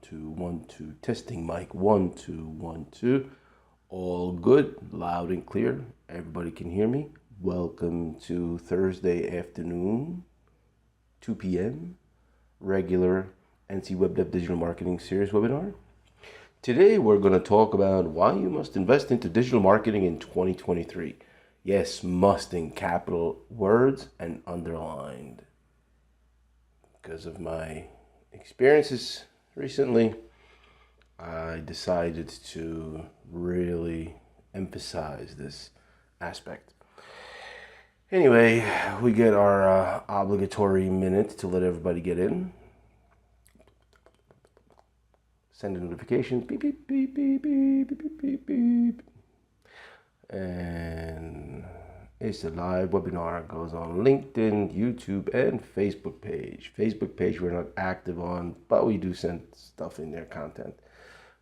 two, 1, 2. Testing mic 1, 2, 1, 2. All good, loud and clear. Everybody can hear me. Welcome to Thursday afternoon, 2 p.m. regular NC Web Dev Digital Marketing Series webinar. Today we're going to talk about why you must invest into digital marketing in 2023. Yes, must in capital words and underlined. Because of my experiences recently, I decided to really emphasize this aspect. Anyway, we get our obligatory minute to let everybody get in. Send a notification, beep, beep, beep, beep, beep, beep, beep, beep. And it's a live webinar. It goes on LinkedIn, YouTube, and Facebook page. Facebook page we're not active on, but we do send stuff in there, content.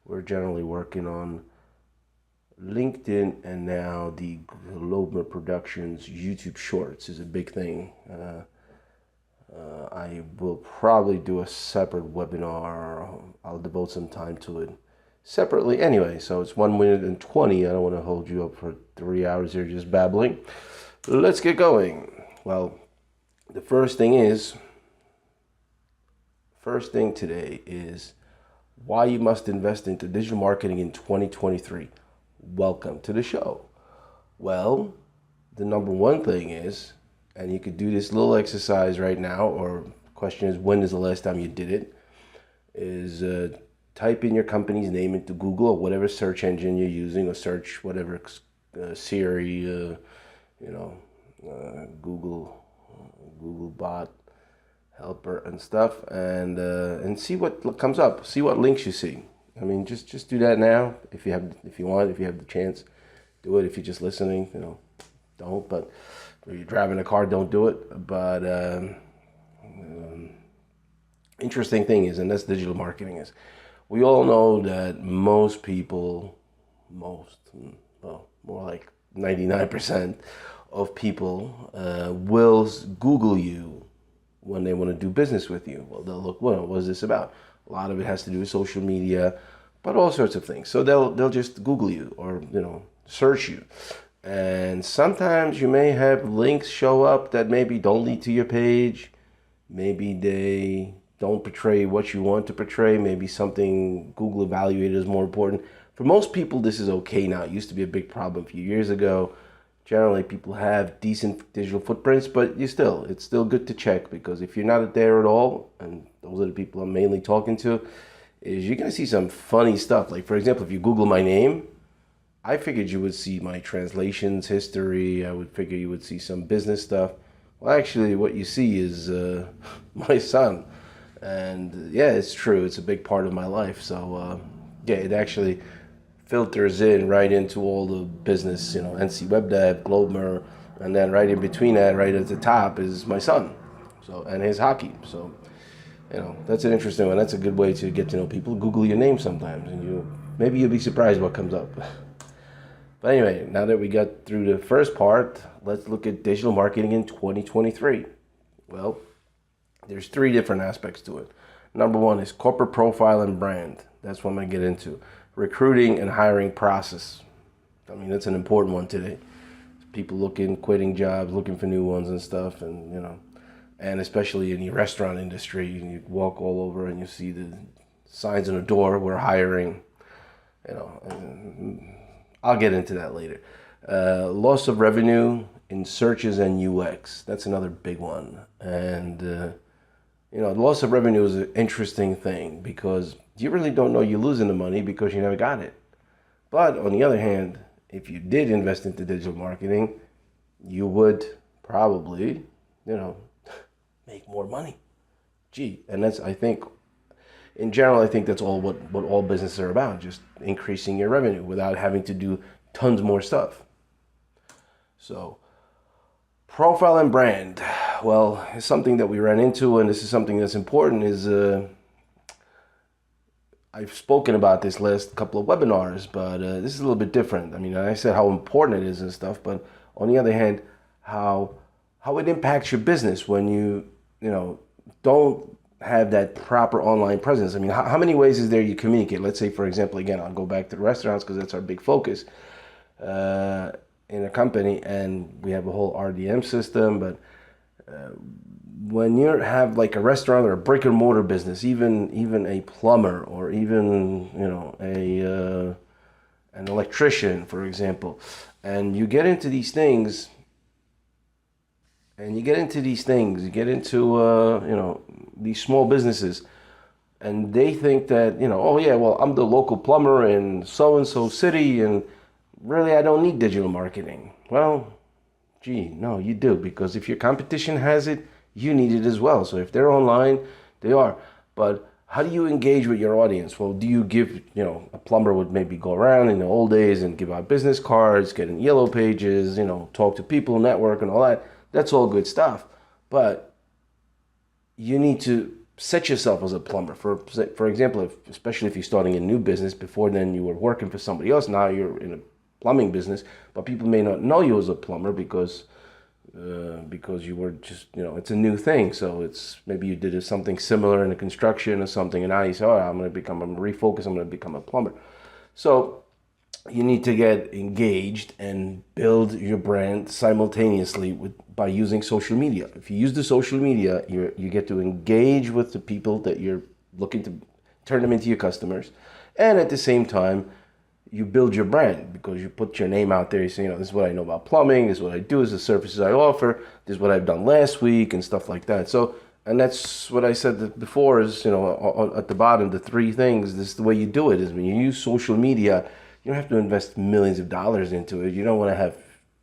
We're generally working on LinkedIn, and now the Global Productions YouTube Shorts is a big thing. I will probably do a separate webinar. I'll devote some time to it separately anyway. So it's 1 minute and 20. I don't want to hold you up for 3 hours here just babbling. Let's get going. Well, the first thing today is why you must invest into digital marketing in 2023. Welcome to the show. Well, the number one thing is, and you could do this little exercise right now, or question is, when is the last time you did it, is type in your company's name into Google or whatever search engine you're using, or search whatever Siri, Google bot helper and stuff, and see what comes up. See what links you see. I mean, just do that now if you have the chance. Do it. If you're just listening, don't. But if you're driving a car, don't do it. But interesting thing is, and that's digital marketing is, we all know that most people, more like 99% of people will Google you when they want to do business with you. Well, they'll look, what is this about? A lot of it has to do with social media, but all sorts of things. So they'll just Google you or, search you. And sometimes you may have links show up that maybe don't lead to your page. Maybe they don't portray what you want to portray. Maybe something Google evaluated as more important. For most people, this is okay now. It used to be a big problem a few years ago. Generally, people have decent digital footprints, but it's still good to check, because if you're not there at all, and those are the people I'm mainly talking to, is you're going to see some funny stuff. Like, for example, if you Google my name, I figured you would see my translations history. I would figure you would see some business stuff. Well, actually, what you see is my son. And yeah, it's true. It's a big part of my life. So it actually filters in right into all the business, NC Web Dev, Globmer, and then right in between that, right at the top, is my son, and his hockey. So, that's an interesting one. That's a good way to get to know people. Google your name sometimes, and maybe you'll be surprised what comes up. But anyway, now that we got through the first part, let's look at digital marketing in 2023. Well, there's 3 different aspects to it. Number 1 is corporate profile and brand. That's what I'm going to get into. Recruiting and hiring process. I mean, that's an important one today. People quitting jobs, looking for new ones and stuff, and and especially in the restaurant industry, you walk all over and you see the signs on the door, we're hiring. I'll get into that later. Loss of revenue in searches and UX. That's another big one. And loss of revenue is an interesting thing, because you really don't know you're losing the money because you never got it. But on the other hand, if you did invest into digital marketing, you would probably, make more money. And that's, I think, in general, I think that's all what all businesses are about, just increasing your revenue without having to do tons more stuff. So, profile and brand. Well, it's something that we ran into, and this is something that's important, is I've spoken about this last couple of webinars, but this is a little bit different. I mean, I said how important it is and stuff, but on the other hand, how it impacts your business when you don't have that proper online presence. I mean, how many ways is there you communicate? Let's say, for example, again, I'll go back to the restaurants because that's our big focus in a company, and we have a whole RDM system. But when you have like a restaurant or a brick and mortar business, even a plumber or even an electrician, for example, and you get into these things. You get into these small businesses, and they think that, oh yeah, well, I'm the local plumber in so-and-so city, and really I don't need digital marketing. Well, gee, no, you do, because if your competition has it, you need it as well. So if they're online, they are. But how do you engage with your audience? Well, do you give, a plumber would maybe go around in the old days and give out business cards, get in yellow pages, talk to people, network and all that. That's all good stuff. But you need to set yourself as a plumber. For example, especially if you're starting a new business, before then you were working for somebody else, now you're in a plumbing business, but people may not know you as a plumber because you were just, it's a new thing. So it's maybe you did something similar in the construction or something, and now you say, oh, I'm going to refocus, I'm going to become a plumber. So you need to get engaged and build your brand simultaneously by using social media. If you use the social media, you get to engage with the people that you're looking to turn them into your customers, and at the same time, you build your brand because you put your name out there. You say, this is what I know about plumbing, this is what I do, this is the services I offer, this is what I've done last week, and stuff like that. So, and that's what I said before is, at the bottom, the three things, this is the way you do it, is when you use social media, you don't have to invest millions of dollars into it. You don't want to have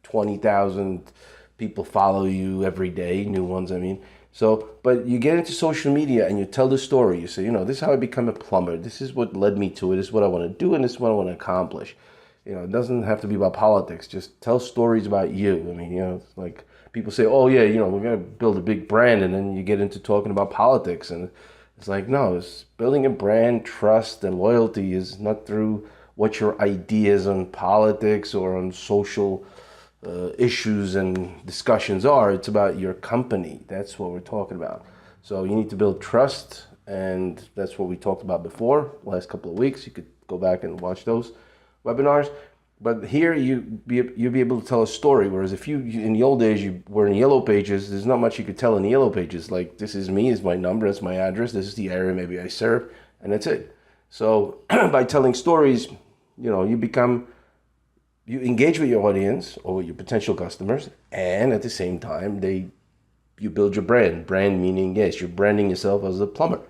20,000 people follow you every day, new ones, I mean. So, but you get into social media and you tell the story. You say, this is how I become a plumber. This is what led me to it. This is what I want to do, and this is what I want to accomplish. It doesn't have to be about politics. Just tell stories about you. I mean, it's like people say, oh yeah, we're going to build a big brand, and then you get into talking about politics. And it's like, no, it's building a brand, trust, and loyalty is not through what your ideas on politics or on social issues and discussions are. It's about your company. That's what we're talking about. So you need to build trust, and that's what we talked about before, last couple of weeks. You could go back and watch those webinars. But here you'll be able to tell a story, whereas if you in the old days you were in yellow pages, there's not much you could tell in the yellow pages. Like, this is me, is my number, that's my address, this is the area maybe I serve, and that's it. So by telling stories, you engage with your audience or with your potential customers, and at the same time, you build your brand. Brand meaning, yes, you're branding yourself as a plumber.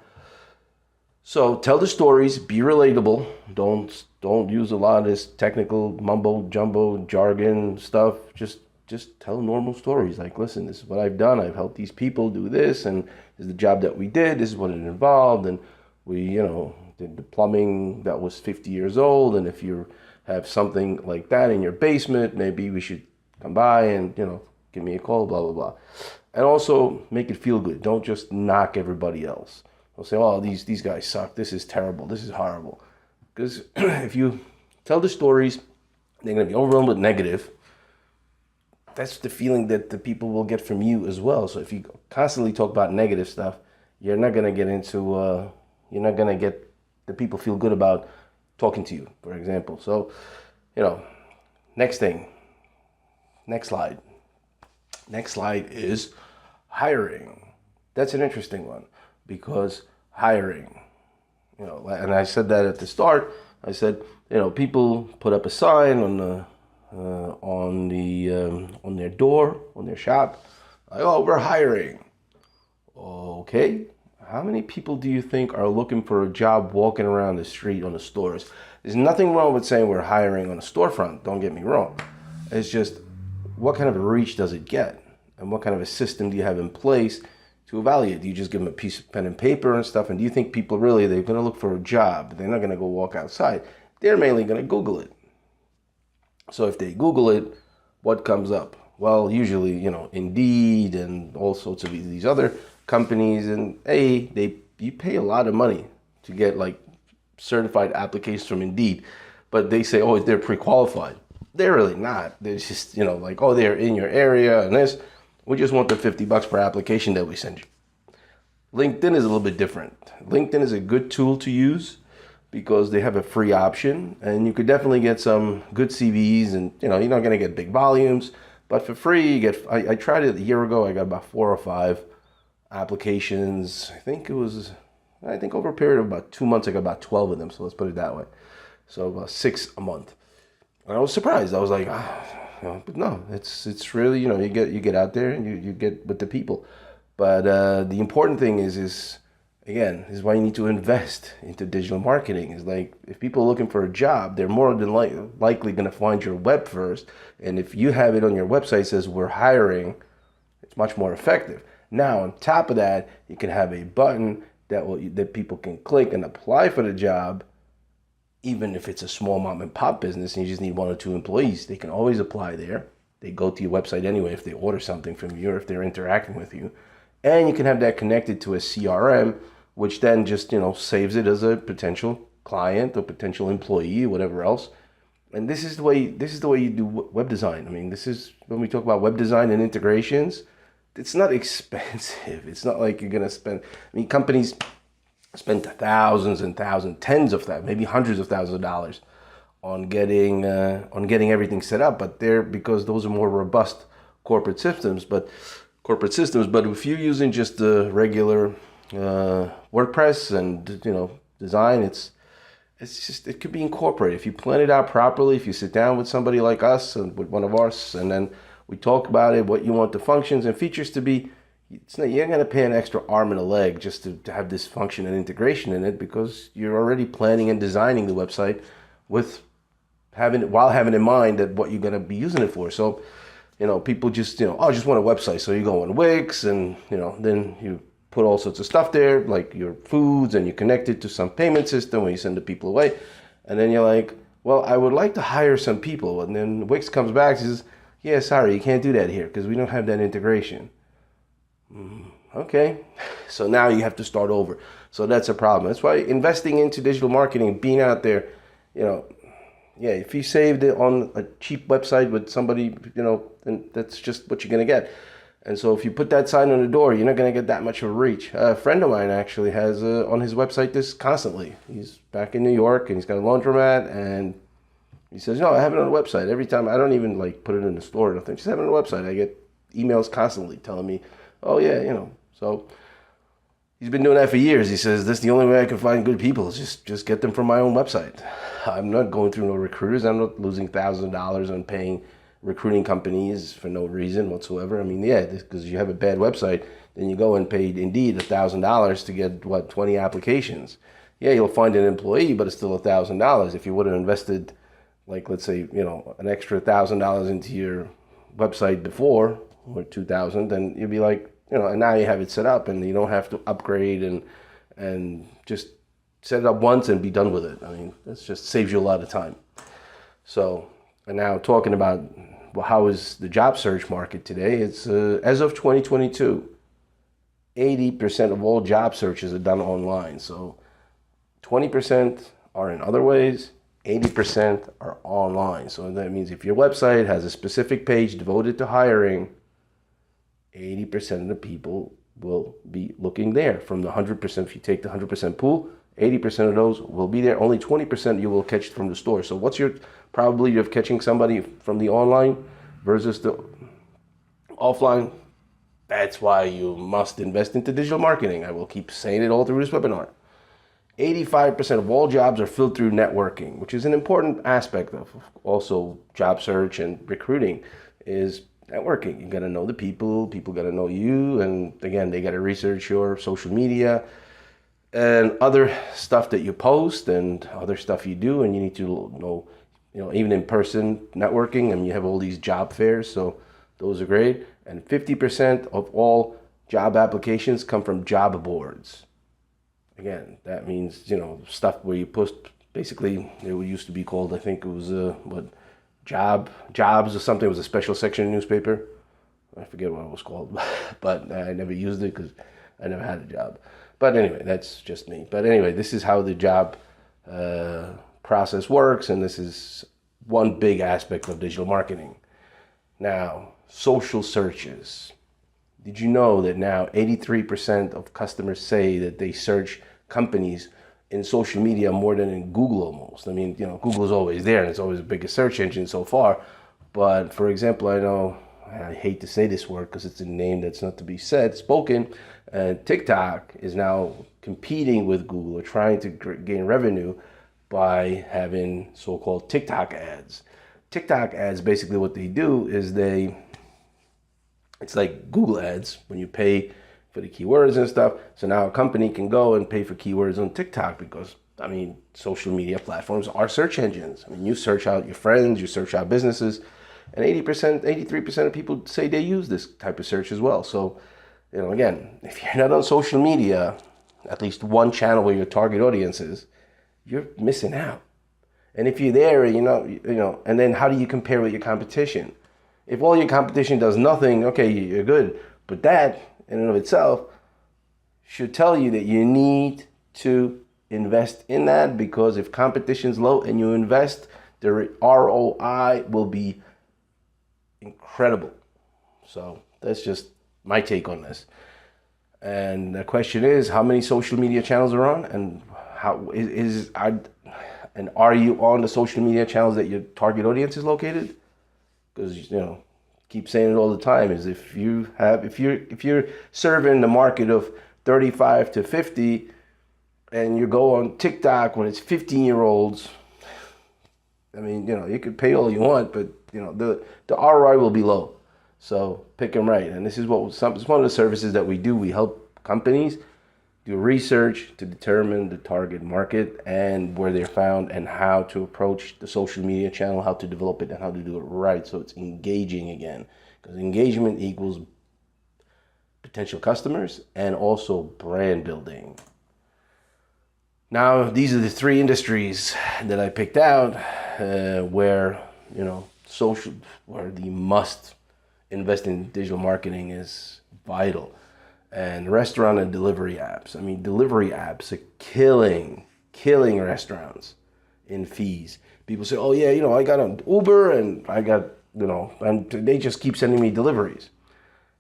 So tell the stories, be relatable. Don't use a lot of this technical mumbo jumbo jargon stuff. Just tell normal stories. Like, listen, this is what I've done. I've helped these people do this, and this is the job that we did. This is what it involved, and we, did the plumbing that was 50 years old. And if you have something like that in your basement, maybe we should come by and, give me a call, blah, blah, blah. And also make it feel good. Don't just knock everybody else. Don't say, oh, these guys suck. This is terrible. This is horrible. Because if you tell the stories, they're going to be overwhelmed with negative. That's the feeling that the people will get from you as well. So if you constantly talk about negative stuff, you're not going to get the people feel good about talking to you, for example. So, next slide. Next slide is hiring. That's an interesting one, because hiring, and I said that at the start. I said, people put up a sign on their door, on their shop, like, oh, we're hiring. Okay. How many people do you think are looking for a job walking around the street on the stores? There's nothing wrong with saying we're hiring on a storefront, don't get me wrong. It's just, what kind of a reach does it get? And what kind of a system do you have in place to evaluate? Do you just give them a piece of pen and paper and stuff? And do you think people really, they're going to look for a job? They're not going to go walk outside. They're mainly going to Google it. So if they Google it, what comes up? Well, usually, Indeed and all sorts of these other companies, and you pay a lot of money to get like certified applications from Indeed, but they say, oh, they're pre-qualified. They're really not. They're just, like, oh, they're in your area and this. We just want the $50 per application that we send you. LinkedIn is a little bit different. LinkedIn is a good tool to use because they have a free option, and you could definitely get some good CVs, and you're not going to get big volumes, but for free you get. I tried it a year ago. I got about 4 or 5 applications. I think over a period of about 2 months, I got about 12 of them. So let's put it that way. So about 6 a month. And I was surprised. I was like, but no, it's really, you get out there and you get with the people. But the important thing is again, is why you need to invest into digital marketing. Is like, if people are looking for a job, they're more than likely going to find your web first. And if you have it on your website says we're hiring, it's much more effective. Now, on top of that, you can have a button that people can click and apply for the job. Even if it's a small mom and pop business and you just need 1 or 2 employees, they can always apply there. They go to your website anyway if they order something from you or if they're interacting with you. And you can have that connected to a CRM, which then just, saves it as a potential client or potential employee or whatever else. And this is the way you do web design. I mean, this is when we talk about web design and integrations, it's not expensive. It's not like you're going to spend, companies spend thousands and thousands, tens of thousands, maybe hundreds of thousands of dollars on getting everything set up. But because those are more robust corporate systems. But if you're using just the regular WordPress and design, it could be incorporated if you plan it out properly. If you sit down with somebody like us and with one of us, and then we talk about it, what you want the functions and features to be. You're going to pay an extra arm and a leg just to have this function and integration in it, because you're already planning and designing the website while having in mind that what you're going to be using it for. So, people just, I just want a website. So you go on Wix and, then you put all sorts of stuff there, like your foods, and you connect it to some payment system where you send the people away. And then you're like, well, I would like to hire some people. And then Wix comes back and says, yeah, sorry, you can't do that here because we don't have that integration. Okay, so now you have to start over. So that's a problem. That's why investing into digital marketing, being out there, if you saved it on a cheap website with somebody, then that's just what you're going to get. And so if you put that sign on the door, you're not going to get that much of a reach. A friend of mine actually has on his website this constantly. He's back in New York and he's got a laundromat, and he says, no, I have it on the website. Every time, I don't even put it in the store or nothing. Just have it on the website. I get emails constantly telling me, oh yeah, so he's been doing that for years. He says, this is the only way I can find good people is just get them from my own website. I'm not going through no recruiters. I'm not losing thousands of dollars on paying recruiting companies for no reason whatsoever. Because you have a bad website, then you go and pay Indeed $1,000 to get 20 applications. Yeah, you'll find an employee, but it's still $1,000. If you would have invested, let's say, an extra $1,000 into your website before, or 2,000, then you'd be like, and now you have it set up and you don't have to upgrade and just set it up once and be done with it. That just saves you a lot of time. So, and now talking about how is the job search market today, it's as of 2022, 80% of all job searches are done online. So 20% are in other ways, 80% are online. So that means if your website has a specific page devoted to hiring, 80% of the people will be looking there. From the 100%, if you take the 100% pool, 80% of those will be there. Only 20% you will catch from the store. So what's your probability of catching somebody from the online versus the offline? That's why you must invest into digital marketing. I will keep saying it all through this webinar. 85% of all jobs are filled through networking, which is an important aspect of also job search and recruiting, is networking. You got to know the people got to know you, and again, they got to research your social media and other stuff that you post and other stuff you do, and you need to know, even in person networking, and you have all these job fairs, so those are great. And 50% of all job applications come from job boards. Again, that means, stuff where you post, basically, it used to be called, I think it was, Jobs or something. It was a special section in the newspaper. I forget what it was called, but I never used it because I never had a job. But anyway, that's just me. But anyway, this is how the job process works, and this is one big aspect of digital marketing. Now, social searches. Did you know that now 83% of customers say that they search companies in social media more than in Google almost? I mean, Google is always there and it's always the biggest search engine so far. But for example, I know, I hate to say this word because it's a name that's not to be spoken, TikTok is now competing with Google or trying to gain revenue by having so-called TikTok ads. TikTok ads, basically what they do is it's like Google ads when you pay for the keywords and stuff. So now a company can go and pay for keywords on TikTok because, social media platforms are search engines. You search out your friends, you search out businesses, and 83% of people say they use this type of search as well. So, again, if you're not on social media, at least one channel where your target audience is, you're missing out. And if you're there, and then how do you compare with your competition? If all your competition does nothing, okay, you're good. But that, in and of itself, should tell you that you need to invest in that, because if competition's low and you invest, the ROI will be incredible. So that's just my take on this. And the question is, how many social media channels are on, and are you on the social media channels that your target audience is located? Because keep saying it all the time, is if you're serving the market of 35 to 50 and you go on TikTok when it's 15-year-olds, you could pay all you want, but the ROI will be low. So pick them right. And this is it's one of the services that we do. We help companies do research to determine the target market and where they're found and how to approach the social media channel, how to develop it, and how to do it right so it's engaging again. Because engagement equals potential customers and also brand building. Now, these are the three industries that I picked out where the must invest in digital marketing is vital. And restaurant and delivery apps. Delivery apps are killing restaurants in fees. People say, oh yeah, I got an Uber and I got, and they just keep sending me deliveries.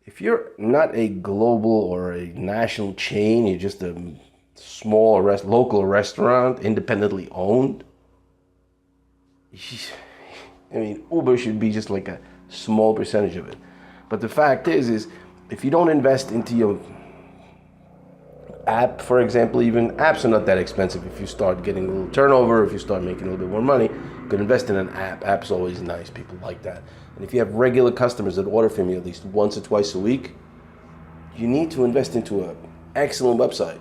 If you're not a global or a national chain, you're just a small local restaurant, independently owned, Uber should be just like a small percentage of it. But the fact is if you don't invest into your app, for example, even apps are not that expensive. If you start getting a little turnover, if you start making a little bit more money, you can invest in an app. App's always nice. People like that. And if you have regular customers that order from you at least once or twice a week, you need to invest into an excellent website.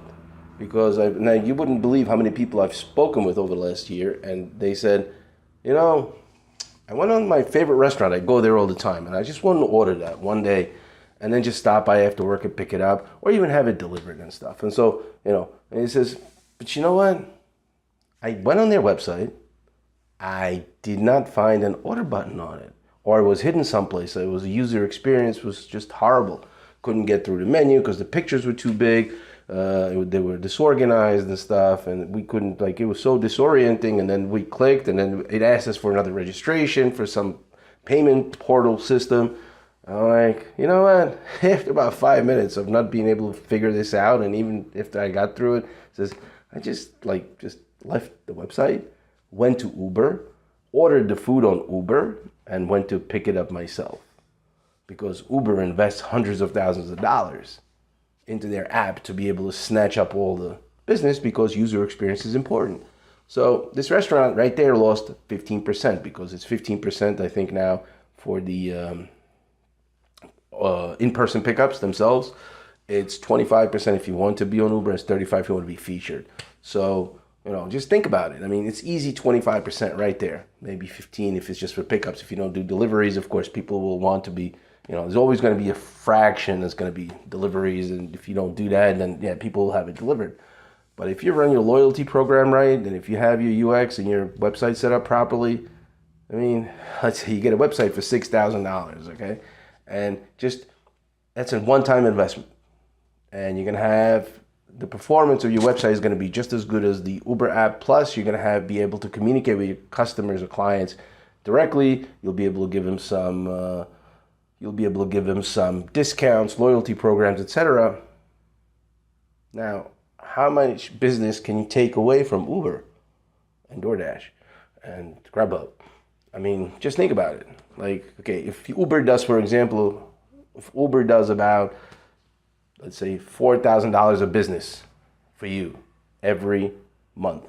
Because now you wouldn't believe how many people I've spoken with over the last year, and they said, I went on my favorite restaurant. I go there all the time, and I just wanted to order that one day, and then just stop by after work and pick it up, or even have it delivered and stuff. And so, and he says, but you know what? I went on their website. I did not find an order button on it, or it was hidden someplace. The user experience was just horrible. Couldn't get through the menu because the pictures were too big. They were disorganized and stuff, and we couldn't, it was so disorienting. And then we clicked, and then it asked us for another registration for some payment portal system. I'm like, you know what? After about 5 minutes of not being able to figure this out, and even if I got through it, says I just left the website, went to Uber, ordered the food on Uber, and went to pick it up myself, because Uber invests hundreds of thousands of dollars into their app to be able to snatch up all the business, because user experience is important. So this restaurant right there lost 15%, because it's 15%, I think, now for the in-person pickups themselves. It's 25% if you want to be on Uber, it's 35% if you want to be featured. So, just think about it. It's easy 25% right there. Maybe 15 if it's just for pickups. If you don't do deliveries, of course, people will want to be, there's always going to be a fraction that's going to be deliveries. And if you don't do that, then yeah, people will have it delivered. But if you run your loyalty program right, and if you have your UX and your website set up properly, let's say you get a website for $6,000, okay? And that's a one-time investment. And you're going to have the performance of your website is going to be just as good as the Uber app. Plus, you're going to be able to communicate with your customers or clients directly. You'll be able to give them some You'll be able to give them some discounts, loyalty programs, etc. Now, how much business can you take away from Uber and DoorDash and Grubhub? I mean, just think about it. Like, okay, if Uber does, for example, if Uber does about, let's say, $4,000 of business for you every month.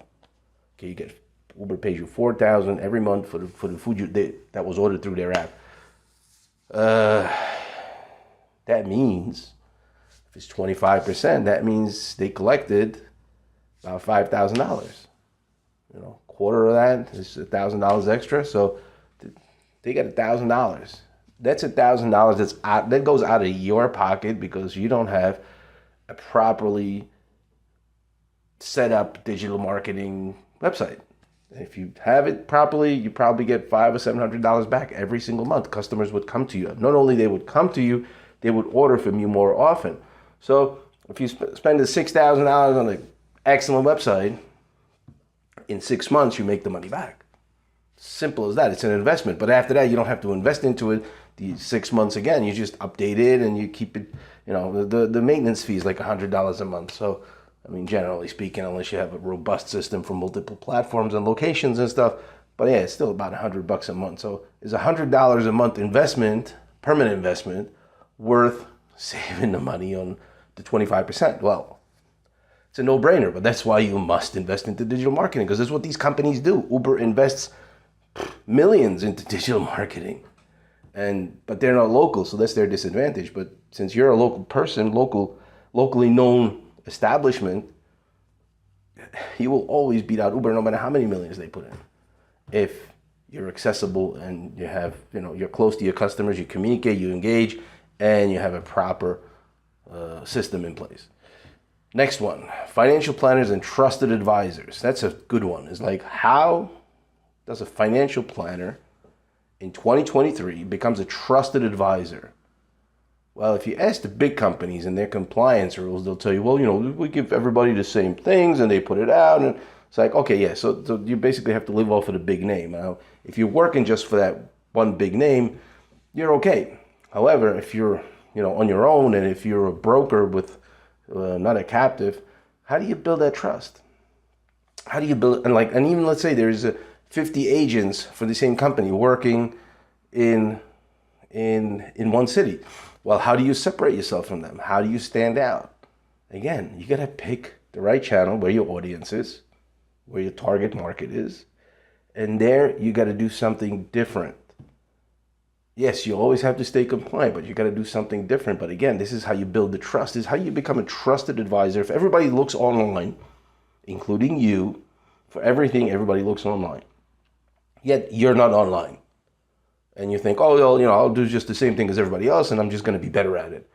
Okay, Uber pays you $4,000 every month for the food that was ordered through their app. That means if it's 25%, that means they collected about $5,000. Quarter of that is $1,000 extra. So they got $1,000. That's $1,000 that goes out of your pocket because you don't have a properly set up digital marketing website. If you have it properly, you probably get $500 or $700 back every single month. Customers would come to you. Not only they would come to you, they would order from you more often. So if you spend the $6,000 on an excellent website, in 6 months you make the money back. Simple as that. It's an investment. But after that, you don't have to invest into it the 6 months again. You just update it and you keep it. The maintenance fee is like $100 a month. So I mean, generally speaking, unless you have a robust system for multiple platforms and locations and stuff. But yeah, it's still about $100 a month. So is $100 a month investment, permanent investment, worth saving the money on the 25%? Well, it's a no-brainer, but that's why you must invest into digital marketing, because that's what these companies do. Uber invests millions into digital marketing, but they're not local, so that's their disadvantage. But since you're a local person, locally known establishment, you will always beat out Uber no matter how many millions they put in. If you're accessible and you have, you're close to your customers, you communicate, you engage, and you have a proper system in place. Next one, financial planners and trusted advisors. That's a good one. It's like, how does a financial planner in 2023 becomes a trusted advisor? Well, if you ask the big companies and their compliance rules, they'll tell you, well, we give everybody the same things and they put it out. And it's like, okay, yeah, so you basically have to live off of the big name. Now, if you're working just for that one big name, you're okay. However, if you're, on your own, and if you're a broker with not a captive, how do you build that trust? How do you build, and even let's say there's 50 agents for the same company working in one city. Well, how do you separate yourself from them? How do you stand out? Again, you got to pick the right channel where your audience is, where your target market is. And there you got to do something different. Yes, you always have to stay compliant, but you got to do something different. But again, this is how you build the trust. This is how you become a trusted advisor. If everybody looks online, including you, for everything, everybody looks online. Yet you're not online. And you think, oh, well, I'll do just the same thing as everybody else and I'm just going to be better at it.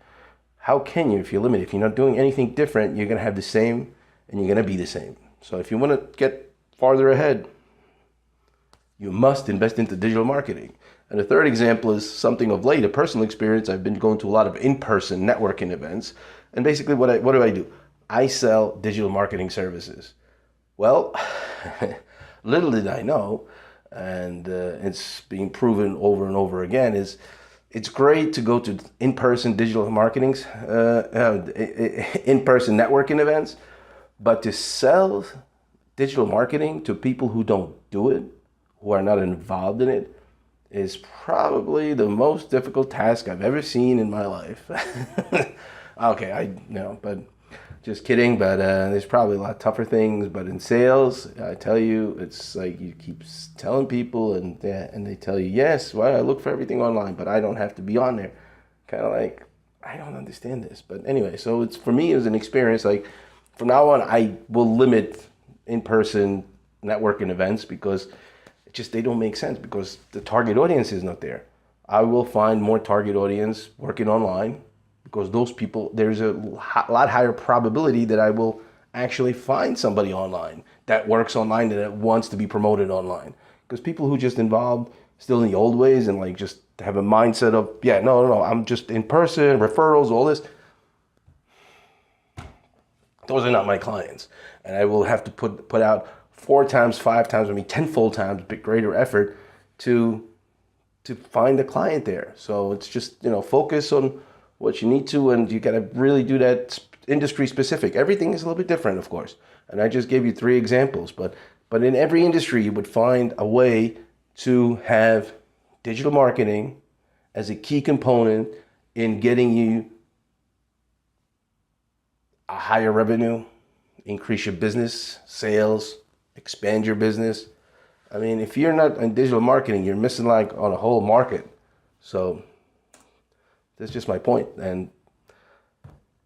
How can you, if you're limited? If you're not doing anything different, you're going to have the same and you're going to be the same. So if you want to get farther ahead, you must invest into digital marketing. And the third example is something of late, a personal experience. I've been going to a lot of in-person networking events. And basically what do I do? I sell digital marketing services. Well, little did I know, and it's being proven over and over again, is it's great to go to in-person digital marketing, in-person networking events, but to sell digital marketing to people who don't do it, who are not involved in it, is probably the most difficult task I've ever seen in my life. Okay, but just kidding. But there's probably a lot tougher things. But in sales, I tell you, it's like you keep telling people, and they tell you, yes, well, I look for everything online, but I don't have to be on there. Kind of like, I don't understand this. But anyway, so it's, for me, it was an experience. Like, from now on, I will limit in-person networking events because they don't make sense, because the target audience is not there. I will find more target audience working online, because those people, there's a lot higher probability that I will actually find somebody online that works online and that wants to be promoted online. Because people who just involved still in the old ways and like just have a mindset of, no, I'm just in person, referrals, all this. Those are not my clients. And I will have to put out 4 times, 5 times, tenfold times greater effort to to find a client there. So it's just, focus on what you need to, and you got to really do that industry specific. Everything is a little bit different, of course. And I just gave you 3 examples, but in every industry, you would find a way to have digital marketing as a key component in getting you a higher revenue, increase your business, sales, expand your business. I mean, if you're not in digital marketing, you're missing like on a whole market. So that's just my point. And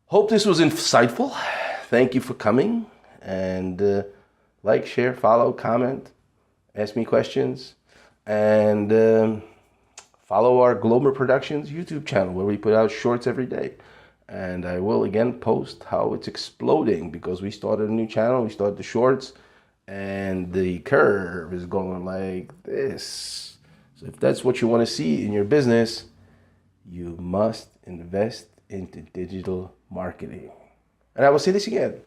hope this was insightful. Thank you for coming. And like, share, follow, comment, ask me questions. And follow our Glomer Productions YouTube channel where we put out shorts every day. And I will again post how it's exploding because we started a new channel. We started the shorts and the curve is going like this. So if that's what you want to see in your business, you must invest into digital marketing. And I will say this again.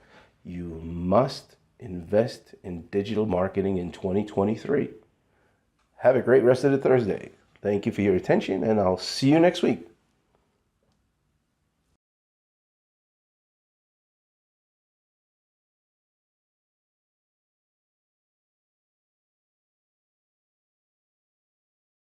You must invest in digital marketing in 2023. Have a great rest of the Thursday. Thank you for your attention, and I'll see you next week.